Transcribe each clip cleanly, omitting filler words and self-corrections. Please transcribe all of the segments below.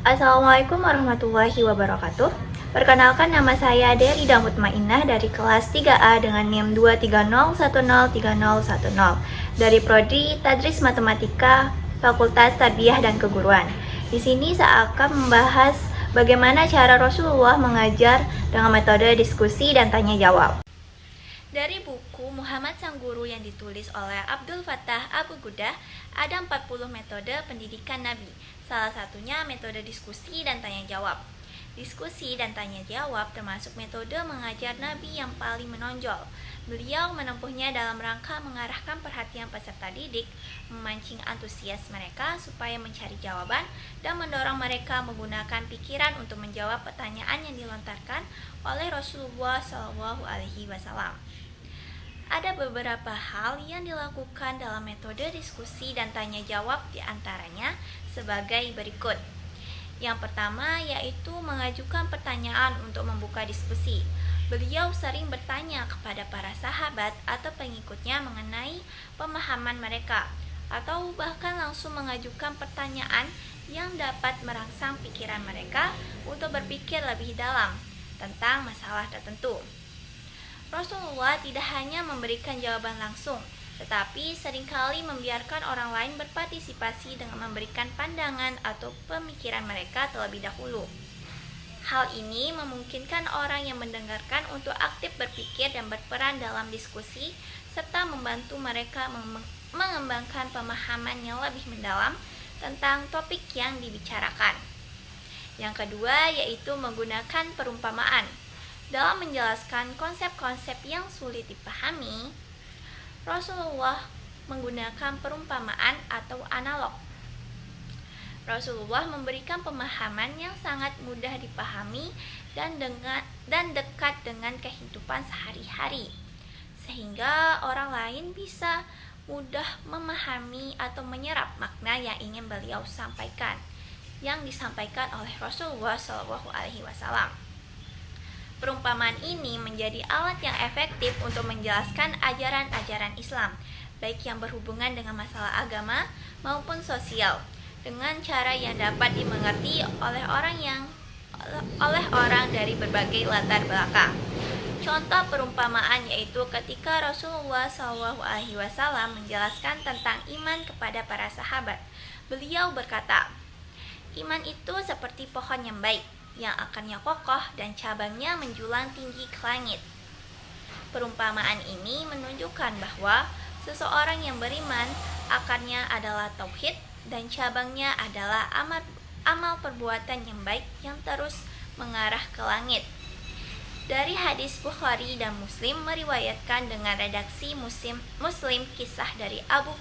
Assalamualaikum warahmatullahi wabarakatuh. Perkenalkan, nama saya Derida Mutmainnah dari kelas 3A dengan NIM 230103010 dari Prodi Tadris Matematika Fakultas Tarbiyah dan Keguruan. Di sini saya akan membahas bagaimana cara Rasulullah mengajar dengan metode diskusi dan tanya jawab. Dari buku Muhammad Sang Guru yang ditulis oleh Abdul Fattah Abu Gudah, ada 40 metode pendidikan Nabi. Salah satunya metode diskusi dan tanya jawab. Diskusi dan tanya jawab termasuk metode mengajar Nabi yang paling menonjol. Beliau menempuhnya dalam rangka mengarahkan perhatian peserta didik, memancing antusias mereka supaya mencari jawaban, dan mendorong mereka menggunakan pikiran untuk menjawab pertanyaan yang dilontarkan oleh Rasulullah SAW. Ada beberapa hal yang dilakukan dalam metode diskusi dan tanya jawab, diantaranya sebagai berikut. Yang pertama yaitu mengajukan pertanyaan untuk membuka diskusi. Beliau sering bertanya kepada para sahabat atau pengikutnya mengenai pemahaman mereka, atau bahkan langsung mengajukan pertanyaan yang dapat merangsang pikiran mereka untuk berpikir lebih dalam tentang masalah tertentu. Rasulullah tidak hanya memberikan jawaban langsung, tetapi seringkali membiarkan orang lain berpartisipasi dengan memberikan pandangan atau pemikiran mereka terlebih dahulu. Hal ini memungkinkan orang yang mendengarkan untuk aktif berpikir dan berperan dalam diskusi, serta membantu mereka mengembangkan pemahaman yang lebih mendalam tentang topik yang dibicarakan. Yang kedua yaitu menggunakan perumpamaan. Dalam menjelaskan konsep-konsep yang sulit dipahami, Rasulullah menggunakan perumpamaan atau analog. Rasulullah memberikan pemahaman yang sangat mudah dipahami dan dekat dengan kehidupan sehari-hari, sehingga orang lain bisa mudah memahami atau menyerap makna yang ingin beliau sampaikan, yang disampaikan oleh Rasulullah SAW. Perumpamaan ini menjadi alat yang efektif untuk menjelaskan ajaran-ajaran Islam, baik yang berhubungan dengan masalah agama maupun sosial, dengan cara yang dapat dimengerti oleh orang dari berbagai latar belakang. Contoh perumpamaan yaitu ketika Rasulullah SAW menjelaskan tentang iman kepada para sahabat. Beliau berkata, "Iman itu seperti pohon yang baik, yang akarnya kokoh dan cabangnya menjulang tinggi ke langit." Perumpamaan ini menunjukkan bahwa seseorang yang beriman, akarnya adalah tauhid dan cabangnya adalah amal perbuatan yang baik yang terus mengarah ke langit. Dari hadis Bukhari dan Muslim meriwayatkan dengan redaksi Muslim kisah dari Abu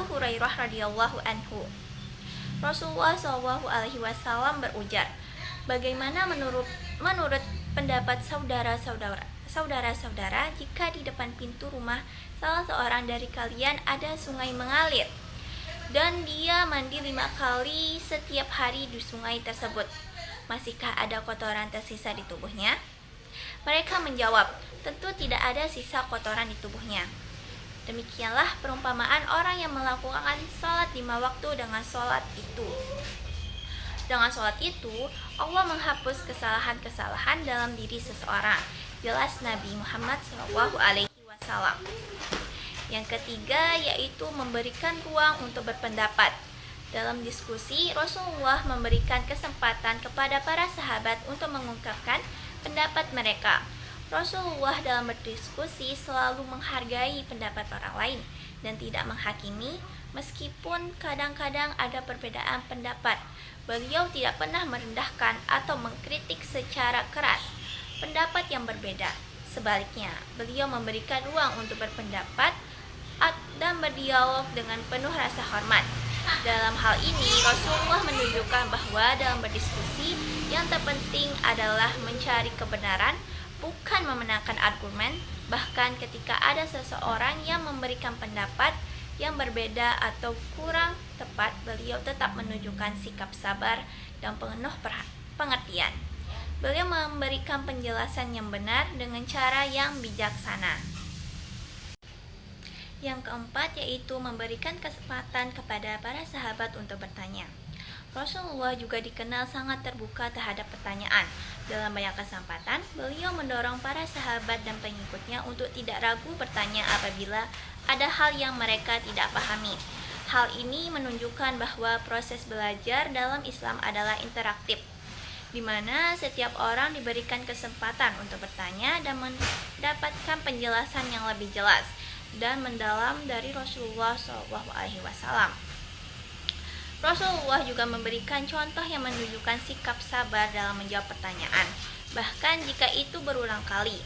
Hurairah radhiyallahu anhu. Rasulullah SAW berujar, "Bagaimana menurut pendapat saudara-saudara jika di depan pintu rumah salah seorang dari kalian ada sungai mengalir, dan dia mandi 5 kali setiap hari di sungai tersebut? Masihkah ada kotoran tersisa di tubuhnya?" Mereka menjawab, "Tentu tidak ada sisa kotoran di tubuhnya." Demikianlah perumpamaan orang yang melakukan salat 5 waktu dengan salat itu. Dengan sholat itu, Allah menghapus kesalahan-kesalahan dalam diri seseorang. Jelas Nabi Muhammad SAW. Yang ketiga yaitu memberikan ruang untuk berpendapat. Dalam diskusi, Rasulullah memberikan kesempatan kepada para sahabat untuk mengungkapkan pendapat mereka. Rasulullah dalam berdiskusi selalu menghargai pendapat orang lain dan tidak menghakimi, meskipun kadang-kadang ada perbedaan pendapat. Beliau tidak pernah merendahkan atau mengkritik secara keras pendapat yang berbeda. Sebaliknya, beliau memberikan ruang untuk berpendapat dan berdialog dengan penuh rasa hormat. Dalam hal ini, Rasulullah menunjukkan bahwa dalam berdiskusi, yang terpenting adalah mencari kebenaran, bukan memenangkan argumen. Bahkan ketika ada seseorang yang memberikan pendapat yang berbeda atau kurang tepat, beliau tetap menunjukkan sikap sabar dan penuh pengertian. Beliau memberikan penjelasan yang benar dengan cara yang bijaksana. Yang keempat yaitu memberikan kesempatan kepada para sahabat untuk bertanya. Rasulullah juga dikenal sangat terbuka terhadap pertanyaan. Dalam banyak kesempatan, beliau mendorong para sahabat dan pengikutnya untuk tidak ragu bertanya apabila ada hal yang mereka tidak pahami. Hal ini menunjukkan bahwa proses belajar dalam Islam adalah interaktif, di mana setiap orang diberikan kesempatan untuk bertanya dan mendapatkan penjelasan yang lebih jelas dan mendalam dari Rasulullah SAW. Rasulullah juga memberikan contoh yang menunjukkan sikap sabar dalam menjawab pertanyaan, bahkan jika itu berulang kali.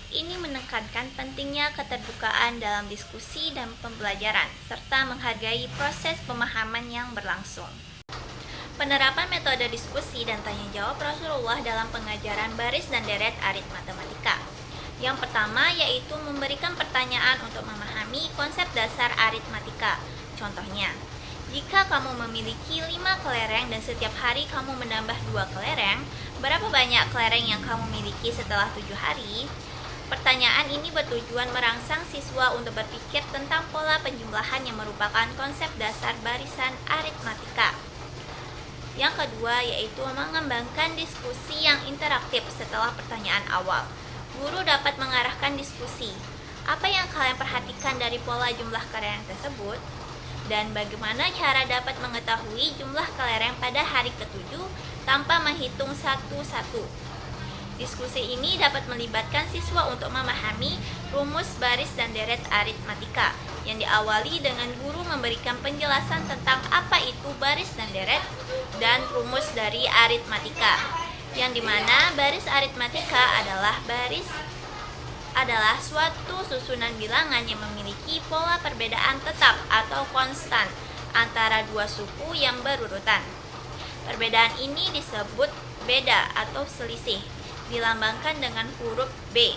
Ini menekankan pentingnya keterbukaan dalam diskusi dan pembelajaran, serta menghargai proses pemahaman yang berlangsung. Penerapan metode diskusi dan tanya jawab Rasulullah dalam pengajaran baris dan deret arit matematika. Yang pertama yaitu memberikan pertanyaan untuk memahami konsep dasar aritmatika. Contohnya, jika kamu memiliki 5 kelereng dan setiap hari kamu menambah 2 kelereng, berapa banyak kelereng yang kamu miliki setelah 7 hari? Pertanyaan ini bertujuan merangsang siswa untuk berpikir tentang pola penjumlahan yang merupakan konsep dasar barisan aritmatika. Yang kedua yaitu mengembangkan diskusi yang interaktif setelah pertanyaan awal. Guru dapat mengarahkan diskusi. Apa yang kalian perhatikan dari pola jumlah kelereng tersebut? Dan bagaimana cara dapat mengetahui jumlah kelereng pada hari ke-7 tanpa menghitung satu-satu. Diskusi ini dapat melibatkan siswa untuk memahami rumus baris dan deret aritmatika yang diawali dengan guru memberikan penjelasan tentang apa itu baris dan deret dan rumus dari aritmatika, yang dimana baris aritmatika adalah suatu susunan bilangan yang memiliki pola perbedaan tetap atau konstan antara dua suku yang berurutan. Perbedaan ini disebut beda atau selisih, dilambangkan dengan huruf B.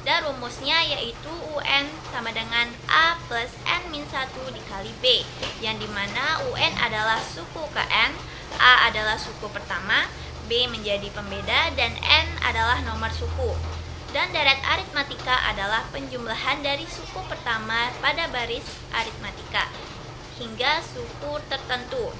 Dan rumusnya yaitu UN sama dengan A plus N-1 dikali B, yang dimana UN adalah suku ke N, A adalah suku pertama, B menjadi pembeda, dan N adalah nomor suku. Dan deret aritmatika adalah penjumlahan dari suku pertama pada baris aritmatika hingga suku tertentu.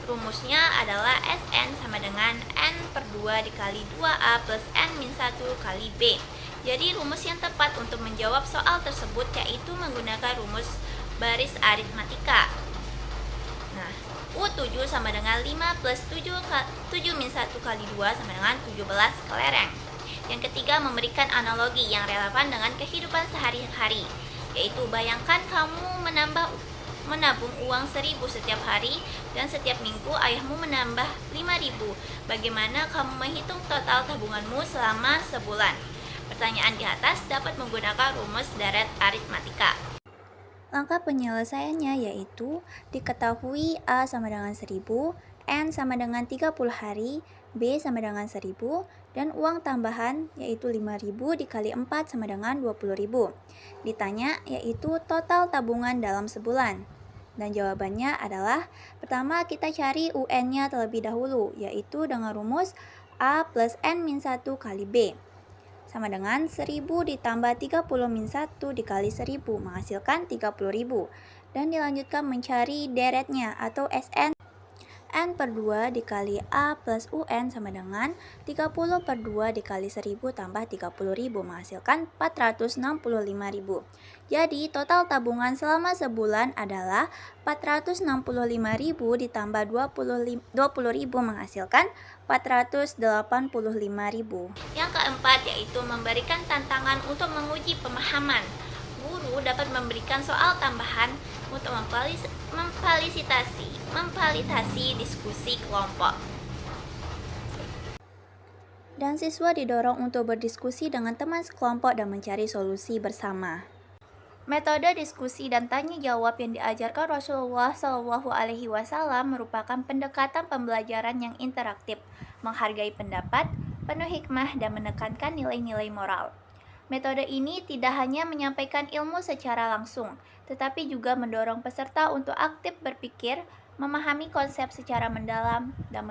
Rumusnya adalah Sn sama dengan N/2 dikali 2A plus N-1 kali B. Jadi rumus yang tepat untuk menjawab soal tersebut yaitu menggunakan rumus baris aritmatika. Nah, U7 sama dengan 5 plus 7 min 1 kali 2 sama dengan 17 kelereng. Yang ketiga, memberikan analogi yang relevan dengan kehidupan sehari-hari, yaitu bayangkan kamu menabung uang 1.000 setiap hari dan setiap minggu ayahmu menambah 5.000. Bagaimana kamu menghitung total tabunganmu selama sebulan? Pertanyaan di atas dapat menggunakan rumus deret aritmatika. Langkah penyelesaiannya yaitu diketahui A sama dengan 1.000, N sama dengan 30 hari, B sama dengan 1.000, dan uang tambahan yaitu 5.000 dikali 4 sama dengan 20.000. Ditanya yaitu total tabungan dalam sebulan. Dan jawabannya adalah, pertama kita cari UN-nya terlebih dahulu, yaitu dengan rumus A plus N-1 kali B. Sama dengan 1.000 ditambah 30 min 1 dikali 1.000 menghasilkan 30.000. Dan dilanjutkan mencari deretnya atau Sn. N/2 dikali A plus UN sama dengan 30/2 dikali 1.000 tambah 30.000 menghasilkan 465.000. Jadi total tabungan selama sebulan adalah 465.000 ditambah 20.000 menghasilkan 485.000. Yang keempat yaitu memberikan tantangan untuk menguji pemahaman. Guru dapat memberikan soal tambahan untuk memfasilitasi diskusi kelompok. Dan siswa didorong untuk berdiskusi dengan teman sekelompok dan mencari solusi bersama. Metode diskusi dan tanya jawab yang diajarkan Rasulullah SAW merupakan pendekatan pembelajaran yang interaktif, menghargai pendapat, penuh hikmah, dan menekankan nilai-nilai moral. Metode ini tidak hanya menyampaikan ilmu secara langsung, tetapi juga mendorong peserta untuk aktif berpikir, memahami konsep secara mendalam, dan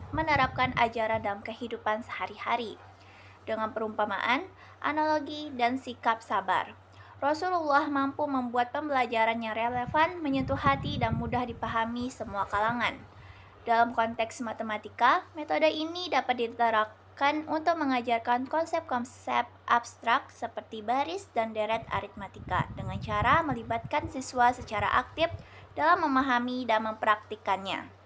menerapkan ajaran dalam kehidupan sehari-hari. Dengan perumpamaan, analogi, dan sikap sabar, Rasulullah mampu membuat pembelajarannya relevan, menyentuh hati, dan mudah dipahami semua kalangan. Dalam konteks matematika, metode ini dapat diterapkan untuk mengajarkan konsep-konsep abstrak seperti baris dan deret aritmatika dengan cara melibatkan siswa secara aktif dalam memahami dan mempraktikkannya.